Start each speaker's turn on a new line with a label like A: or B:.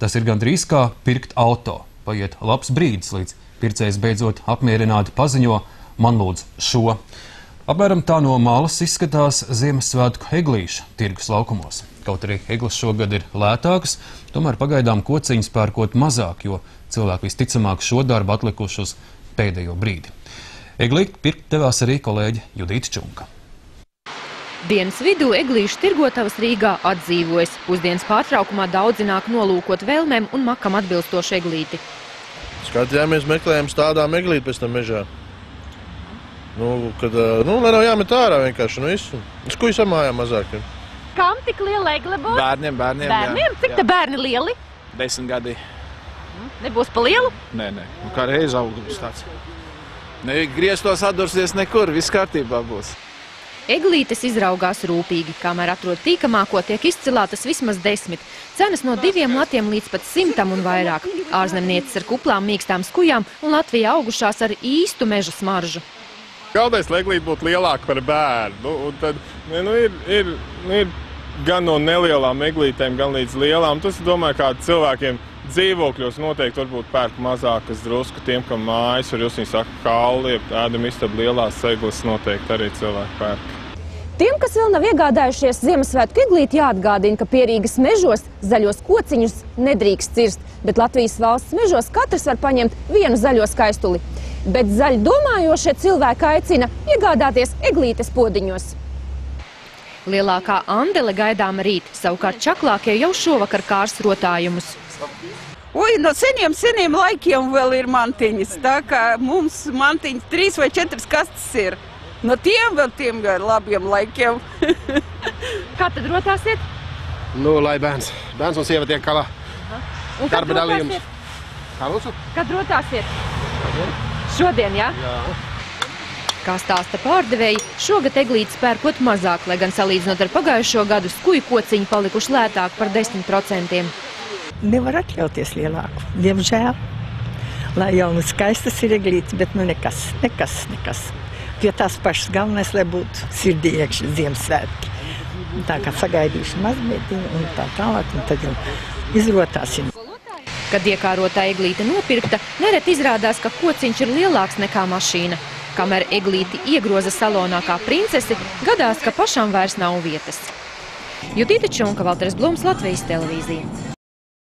A: Tas ir gandrīz kā pirkt auto. Paiet labs brīdis, līdz pircējs beidzot apmierināti paziņo: man lūdzu šo. Apmēram tā no malas izskatās Ziemassvētku eglīša tirgus laukumos. Kaut arī eglis šogad ir lētākas, tomēr pagaidām kociņas pērkot mazāk, jo cilvēki visticamāk šo darbu atlikuši uz pēdējo brīdi. Eglīti pirkt devās arī kolēģe Judīta Čunka.
B: Dienas vidū eglīšu tirgotavas Rīgā atdzīvojas. Pusdienas pārtraukumā daudzi nāk nolūkot vēlmēm un makam atbilstošu eglīti.
C: Skatījāmies, meklējām stādām eglīti pēc tam mežā. Lai nav jāmet ārā vienkārši, visu. Skuji samājā mazāk.
B: Kam tik liela egle būs?
D: Bērniem.
B: Bērniem? Cik te bērni lieli?
D: 10 gadi.
B: Nebūs pa lielu?
D: Nē. Kā reiz augums tāds. Grieztos atdursies nekur, viss kārtībā būs.
B: Eglītes izraugās rūpīgi, kamēr atrod tīkamāko, tiek izcilātas vismaz 10. Cenas no 2 latiem līdz pat 100 un vairāk. Ārzemnieces ar kuplām mīkstām skujām un Latvijā augušās ar īstu meža smaržu.
E: Galvenais, lai eglīte būtu lielāka par bērnu. Un tad ir gan no nelielām eglītēm, gan līdz lielām. Tas, domāju, kā cilvēkiem dzīvokļos noteikti varbūt pērk mazākas drusku. Tiem, kam mājas, var jūs viņi saka, kalli, ēdam istabu lielās eglis, noteikti arī cilvēki pērk.
F: Tiem, kas vēl nav iegādājušies Ziemassvētku eglīti, jāatgādina, ka pie Rīgas mežos zaļos kociņus nedrīkst cirst, bet Latvijas valsts mežos katrs var paņemt vienu zaļo skaistuli. Bet zaļi domājošie cilvēki aicina iegādāties eglītes podziņos.
B: Lielākā andele gaidāma rīt, savukārt čaklākie jau šovakar kārs rotājumus.
G: No seniem laikiem vēl ir mantiņas, tā kā mums mantiņas 3 vai 4 kastes ir. No tiem labiem laikiem.
B: Kā tad rotāsiet?
H: Lai bērns un sieva tiek galā. Darba dalījums. Kā lūdzu?
B: Kad rotāsiet? Šodien, jā? Jā. Kā stāsta pārdevēji, šogad eglītes pērkot mazāk, lai gan salīdzinot ar pagājušo gadu skuju kociņi palikuši lētāk par 10%.
I: Nevar atļauties lielāku, diemžēl. Lai jau skaistas ir eglītes, bet nekas. Jo tās pašas galvenais, lai būtu sirdī iekšā Ziemassvētki. Tā kā sagaidīšu mazlietiņu un tā tālāk, un tad jau izrotāsim.
B: Kad iekārotā eglīte nopirkta, nereti izrādās, ka kociņš ir lielāks nekā mašīna. Kamēr eglīti iegroza salonā kā princesi, gadās, ka pašām vairs nav vietas. Judīta Čunka, Valters Blums, Latvijas televīzija.